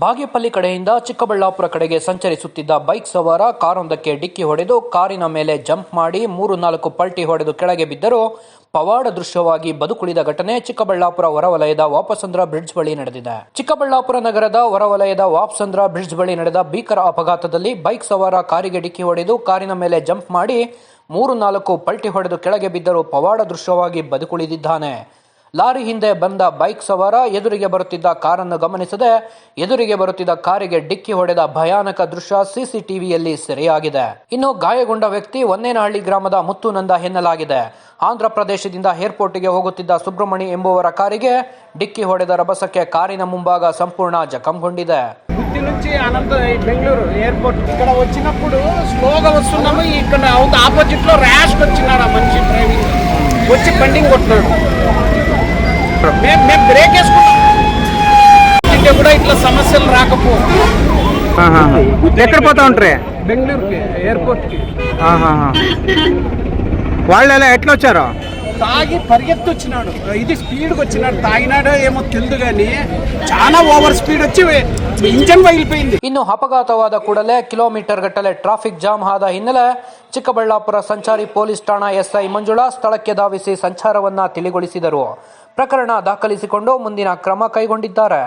ಬಾಗೇಪಲ್ಲಿ ಕಡೆಯಿಂದ ಚಿಕ್ಕಬಳ್ಳಾಪುರ ಕಡೆಗೆ ಸಂಚರಿಸುತ್ತಿದ್ದ ಬೈಕ್ ಸವಾರ ಕಾರೊಂದಕ್ಕೆ ಡಿಕ್ಕಿ ಹೊಡೆದು ಕಾರಿನ ಮೇಲೆ ಜಂಪ್ ಮಾಡಿ 3-4 ಪಲ್ಟಿ ಹೊಡೆದು ಕೆಳಗೆ ಬಿದ್ದರೂ ಪವಾಡ ದೃಶ್ಯವಾಗಿ ಬದುಕುಳಿದ ಘಟನೆ ಚಿಕ್ಕಬಳ್ಳಾಪುರ ಹೊರವಲಯದ ವಾಪಸಂದ್ರ ಬ್ರಿಡ್ಜ್ ಬಳಿ ನಡೆದಿದೆ. ಚಿಕ್ಕಬಳ್ಳಾಪುರ ನಗರದ ಹೊರವಲಯದ ವಾಪಸಂದ್ರ ಬ್ರಿಡ್ಜ್ ಬಳಿ ನಡೆದ ಭೀಕರ ಅಪಘಾತದಲ್ಲಿ ಬೈಕ್ ಸವಾರ ಕಾರಿಗೆ ಡಿಕ್ಕಿ ಹೊಡೆದು ಕಾರಿನ ಮೇಲೆ ಜಂಪ್ ಮಾಡಿ 3-4 ಪಲ್ಟಿ ಹೊಡೆದು ಕೆಳಗೆ ಬಿದ್ದರೂ ಪವಾಡ ದೃಶ್ಯವಾಗಿ ಬದುಕುಳಿದಿದ್ದಾನೆ. ಲಾರಿ ಹಿಂದೆ ಬಂದ ಬೈಕ್ ಸವಾರ ಎದುರಿಗೆ ಬರುತ್ತಿದ್ದ ಕಾರನ್ನು ಗಮನಿಸದೆ ಎದುರಿಗೆ ಬರುತ್ತಿದ್ದ ಕಾರಿಗೆ ಡಿಕ್ಕಿ ಹೊಡೆದ ಭಯಾನಕ ದೃಶ್ಯ ಸಿಸಿಟಿವಿಯಲ್ಲಿ ಸೆರೆಯಾಗಿದೆ. ಇನ್ನು ಗಾಯಗೊಂಡ ವ್ಯಕ್ತಿ ಹೊನ್ನೇನಹಳ್ಳಿ ಗ್ರಾಮದ ಮುತ್ತುನಂದ ಎನ್ನಲಾಗಿದೆ. ಆಂಧ್ರ ಪ್ರದೇಶದಿಂದ ಏರ್ಪೋರ್ಟ್ಗೆ ಹೋಗುತ್ತಿದ್ದ ಸುಬ್ರಹ್ಮಣಿ ಎಂಬುವರ ಕಾರಿಗೆ ಡಿಕ್ಕಿ ಹೊಡೆದ ರಭಸಕ್ಕೆ ಕಾರಿನ ಮುಂಭಾಗ సంపూర్ణ జఖంಗೊಂಡಿದೆ. గుత్తి నుంచి అనంత బెంగళూరు ఎయిర్పోర్ట్ ఇక్కడ వచ్చినప్పుడు స్లోగా వస్తున్నాము. ఇక్కడ ఆపోజిట్ లో ర్యాష్ వచ్చినాడు ఆ మనిషి డ్రైవింగ్ వచ్చి బండింగ్ కొట్టినాడు. మేము బ్రేక్ వేసుకున్నాం కూడా ఇట్లా సమస్యలు రాకపో. ఎక్కడ పోతా ఉంటారు? బెంగళూరుకి ఎయిర్పోర్ట్ కి. వాళ్ళెలా ఎట్లా వచ్చారు? తాగి పరిగెత్తి వచ్చినాడు. ఇది స్పీడ్కి వచ్చినాడు. తాగినాడో ఏమో తెలియదు కానీ చాలా ఓవర్ ಸ್ಪೀಡ್ వచ్చి ಇಂಜನ್ ಬೈಲಿపోయింది. ಇನ್ನು ಅಪಘಾತವಾದ ಕೂಡಲೇ ಕಿಲೋಮೀಟರ್ ಗಟ್ಟಲೆ ಟ್ರಾಫಿಕ್ ಜಾಮ್ ಆದ ಹಿನ್ನೆಲೆ ಚಿಕ್ಕಬಳ್ಳಾಪುರ ಸಂಚಾರಿ ಪೊಲೀಸ್ ಠಾಣಾ ಎಸ್ಐ ಮಂಜುಳಾ ಸ್ಥಳಕ್ಕೆ ಧಾವಿಸಿ ಸಂಚಾರವನ್ನ ತಿಳಿಗೊಳಿಸಿದರು. ಪ್ರಕರಣ ದಾಖಲಿಸಿಕೊಂಡು ಮುಂದಿನ ಕ್ರಮ ಕೈಗೊಂಡಿದ್ದಾರೆ.